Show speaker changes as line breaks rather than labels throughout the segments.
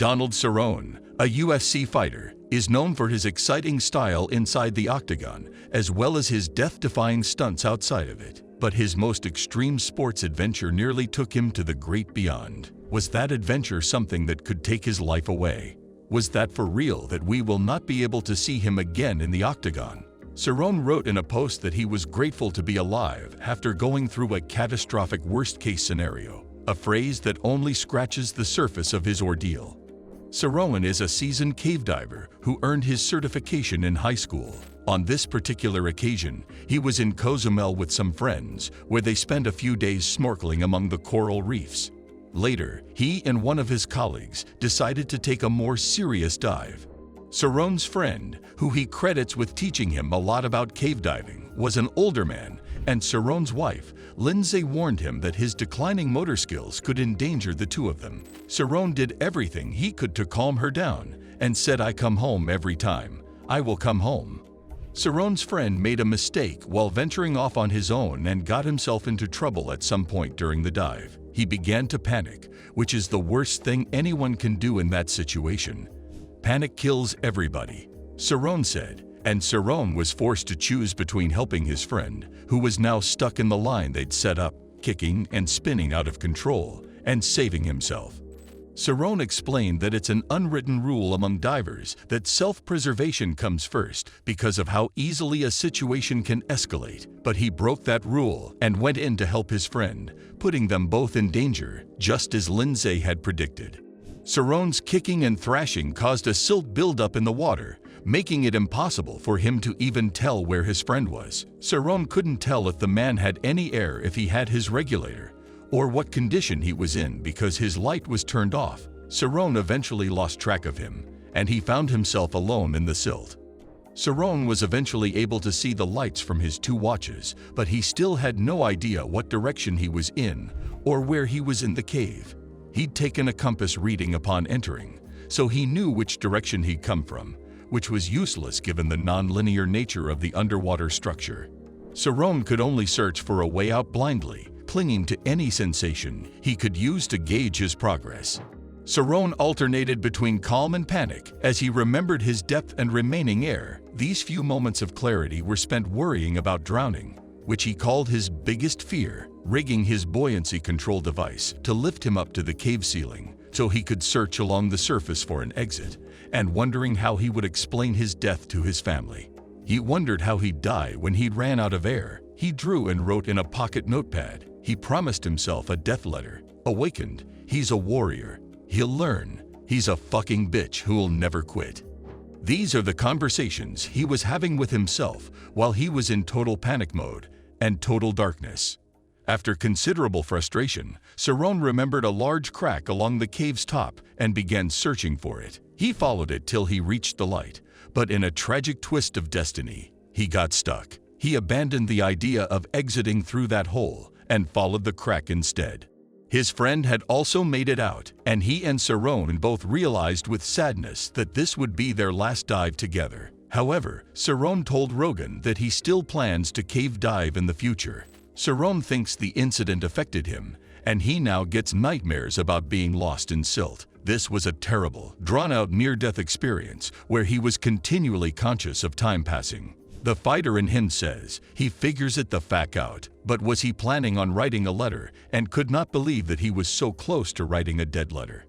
Donald Cerrone, a UFC fighter, is known for his exciting style inside the octagon, as well as his death-defying stunts outside of it. But his most extreme sports adventure nearly took him to the great beyond. Was that adventure something that could take his life away? Was that for real that we will not be able to see him again in the octagon? Cerrone wrote in a post that he was grateful to be alive after going through a catastrophic worst-case scenario, a phrase that only scratches the surface of his ordeal. Cerrone is a seasoned cave diver who earned his certification in high school. On this particular occasion, he was in Cozumel with some friends, where they spent a few days snorkeling among the coral reefs. Later, he and one of his colleagues decided to take a more serious dive. Cerrone's friend, who he credits with teaching him a lot about cave diving, was an older man, and Cerrone's wife, Lindsay, warned him that his declining motor skills could endanger the two of them. Cerrone did everything he could to calm her down and said, "I come home every time. I will come home." Cerrone's friend made a mistake while venturing off on his own and got himself into trouble at some point during the dive. He began to panic, which is the worst thing anyone can do in that situation. Panic kills everybody, Cerrone said, and Cerrone was forced to choose between helping his friend, who was now stuck in the line they'd set up, kicking and spinning out of control, and saving himself. Cerrone explained that it's an unwritten rule among divers that self-preservation comes first because of how easily a situation can escalate, but he broke that rule and went in to help his friend, putting them both in danger, just as Lindsay had predicted. Cerrone's kicking and thrashing caused a silt buildup in the water, making it impossible for him to even tell where his friend was. Cerrone couldn't tell if the man had any air if he had his regulator, or what condition he was in because his light was turned off. Cerrone eventually lost track of him, and he found himself alone in the silt. Cerrone was eventually able to see the lights from his two watches, but he still had no idea what direction he was in or where he was in the cave. He'd taken a compass reading upon entering, so he knew which direction he'd come from, which was useless given the non-linear nature of the underwater structure. Cerrone could only search for a way out blindly, clinging to any sensation he could use to gauge his progress. Cerrone alternated between calm and panic as he remembered his depth and remaining air. These few moments of clarity were spent worrying about drowning, which he called his biggest fear, rigging his buoyancy control device to lift him up to the cave ceiling so he could search along the surface for an exit, and wondering how he would explain his death to his family. He wondered how he'd die when he ran out of air. He drew and wrote in a pocket notepad. He promised himself a death letter. Awakened, he's a warrior. He'll learn. He's a fucking bitch who'll never quit. These are the conversations he was having with himself while he was in total panic mode and total darkness. After considerable frustration, Cerrone remembered a large crack along the cave's top and began searching for it. He followed it till he reached the light, but in a tragic twist of destiny, he got stuck. He abandoned the idea of exiting through that hole and followed the crack instead. His friend had also made it out, and he and Cerrone both realized with sadness that this would be their last dive together. However, Cerrone told Rogan that he still plans to cave dive in the future. Cerrone thinks the incident affected him, and he now gets nightmares about being lost in silt. This was a terrible, drawn-out near-death experience where he was continually conscious of time passing. The fighter in him says he figures it the fuck out, but was he planning on writing a letter and could not believe that he was so close to writing a dead letter.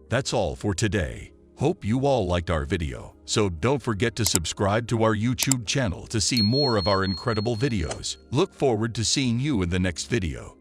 That's all for today. Hope you all liked our video, so don't forget to subscribe to our YouTube channel to see more of our incredible videos. Look forward to seeing you in the next video.